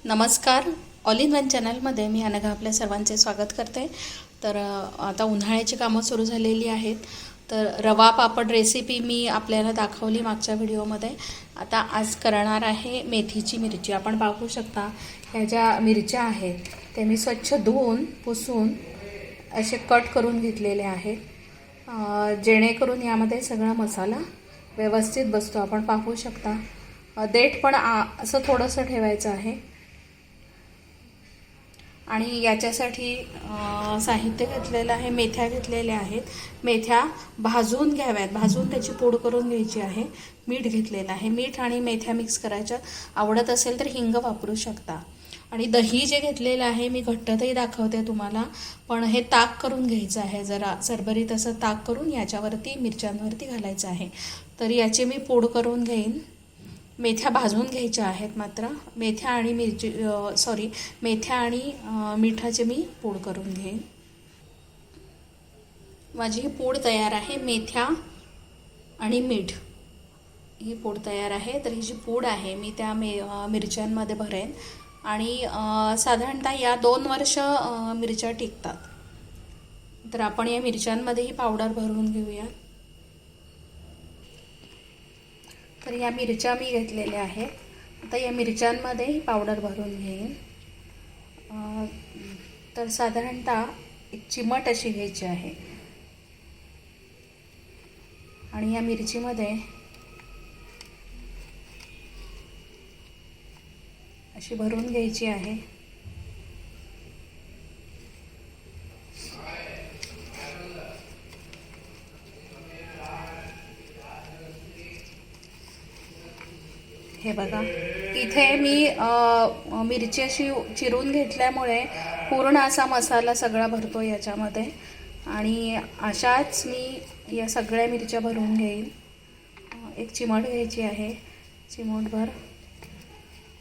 नमस्कार. All in one चॅनलमध्ये मी अनघा आपल्या सर्वांचे स्वागत करते. तर आता उन्हाळ्याची कामं सुरू झालेली आहेत. तर रवा पापड रेसिपी मी आपल्याला दाखवली मागच्या व्हिडिओमध्ये. आता आज करणार आहे मेथीची मिरची. आपण पाहू शकता ह्या ज्या मिरच्या आहेत त्या मी स्वच्छ धुवून पुसून असे कट करून घेतलेले आहेत, जेणेकरून यामध्ये सगळा मसाला व्यवस्थित बसतो. आपण पाहू शकता देठ पण असं थोडंसं ठेवायचं आहे. आणि याच्यासाठी साहित्य घेतलेलं आहे. मेथ्या घेतलेल्या आहेत. मेथ्या भाजून घ्याव्यात, भाजून त्याची पूड करून घ्यायची आहे. मीठ घेतलेलं आहे. मीठ आणि मेथ्या मिक्स करायच्या. आवडत असेल तर हिंग वापरू शकता. आणि दही जे घेतलेलं आहे मी घट्टतही दाखवते तुम्हाला, पण हे ताक करून घ्यायचं आहे. जरा सरबरीत असं ताक करून याच्यावरती मिरच्यांवरती घालायचं आहे. तर याची मी पूड करून घेईन. मेथ्या भाजून घ्यायच्या आहेत मात्र. मेथ्या आणि मेथ्या आणि मिठाचे मी पूड करून घेईन. माझी ही पूड तयार आहे. मेथ्या आणि मीठ ही पूड तयार आहे. तर ही जी पूड आहे मी त्या मिरच्यांमध्ये भरेन. आणि साधारणतः या 2 वर्ष मिरच्या टिकतात. तर आपण या मिरच्यांमध्ये ही पावडर भरून घेऊया. तर या मिरच्या मी घेतलेल्या आहेत. आता या मिरच्यांमध्ये ही पावडर भरून घेईन. तर साधारणतः एक चिमट अशी घ्यायची आहे. आणि या मिरचीमध्ये अशी भरून घ्यायची आहे. हे बघा, इथे मी मिरची अशी चिरून घेतल्यामुळे पूर्ण असा मसाला सगळा भरतो याच्यामध्ये. आणि अशाच मी या सगळ्या मिरच्या भरून घेईन. एक चिमट घ्यायची आहे. चिमटभर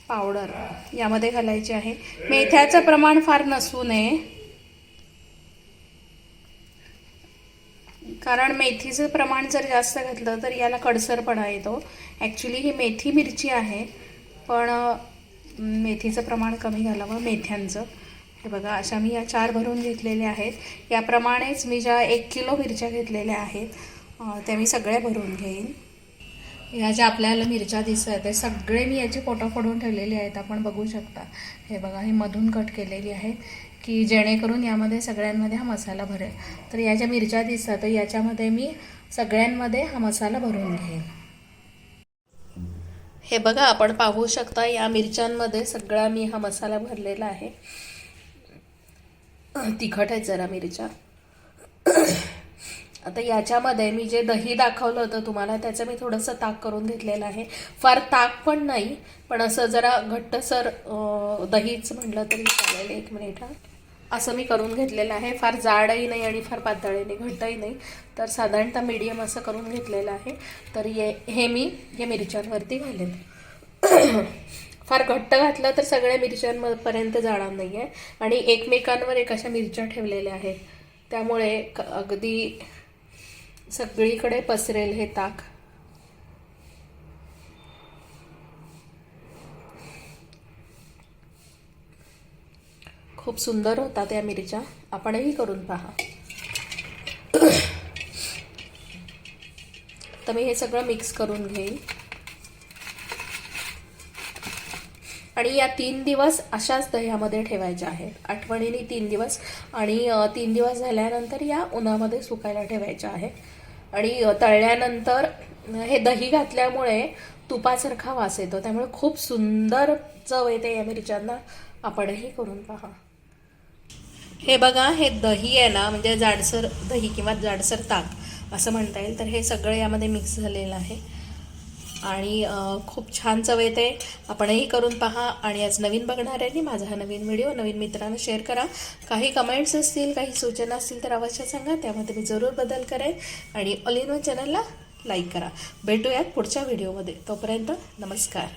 पावडर यामध्ये घालायची आहे. मेथ्याचं प्रमाण फार नसू नये, कारण मेथीचं प्रमाण जर जास्त घातलं तर याला कडसरपणा येतो. ॲक्च्युली ही मेथी मिरची आहे, पण मेथीचं प्रमाण कमी घालावं मेथ्यांचं. हे बघा, अशा मी या 4 भरून घेतलेल्या आहेत. याप्रमाणेच मी ज्या 1 किलो मिरच्या घेतलेल्या आहेत त्या मी सगळ्या भरून घेईन. ह्या ज्या आपल्याला मिरच्या दिसत आहेत ते सगळे मी याची फोटो फोडून ठेवलेले आहेत. आपण बघू शकता. हे बघा, ही मधून कट केलेली आहे की जेणेकरून यामध्ये सगळ्यांमध्ये हा मसाला भरेल. तर या ज्या मिरच्या दिसतात तर याच्यामध्ये मी सगळ्यांमध्ये हा मसाला भरून घेईन. हे बघा, आपण पाहू शकता या मिरच्यांमध्ये सगळा मी हा मसाला भरलेला आहे. तिखट आहेत जरा मिरच्या. आता याच्यामध्ये मी जे दही दाखवलं होतं तुम्हाला त्याचं मी थोडंसं ताक करून घेतलेलं आहे. फार ताक पण नाही, पण असं जरा घट्टसर दहीच म्हटलं तरी चालेल. 1 मिनिट. असं मी करून घेतलेलं आहे. फार जाडही नाही आणि फार पातळही नाही, घट्टही नाही. तर साधारणतः मीडियम असं करून घेतलेलं आहे. तर हे मी या मिरच्यांवरती घालेन. फार घट्ट घातलं तर सगळ्या मिरच्यांपर्यंत जाणार नाही आहे. आणि एकमेकांवर एक अशा मिरच्या ठेवलेल्या आहेत, त्यामुळे अगदी सगळीकडे पसरेल हे ताक. खूप सुंदर होतात या मिरच्या. आपणही करून पहा. तर मी हे सगळं मिक्स करून घेईन. आणि या 3 दिवस अशाच दह्यामध्ये ठेवायच्या आहेत. आठवणीने 3 दिवस. आणि 3 दिवस झाल्यानंतर या उन्हामध्ये सुकायला ठेवायच्या आहेत. आणि तळल्यानंतर हे दही घातल्यामुळे तुपासारखा वास येतो, त्यामुळे खूप सुंदर चव येते या मिरच्यांना. आपणही करून पहा. हे बघा, हे दही आहे ना, म्हणजे जाडसर दही किंवा जाडसर ताक असं म्हणता येईल. तर हे सगळं यामध्ये मिक्स झालेलं आहे आणि खूप छान चव येते. आपणही करून पहा. आणि आज नवीन बघणाऱ्यांनी माझा हा नवीन व्हिडिओ नवीन मित्रांना शेअर करा. काही कमेंट्स असतील, काही सूचना असतील तर अवश्य सांगा, त्यामध्ये मी जरूर बदल करेन. आणि ऑल इन वन चॅनलला लाईक करा. भेटूयात पुढच्या व्हिडिओमध्ये. तोपर्यंत नमस्कार.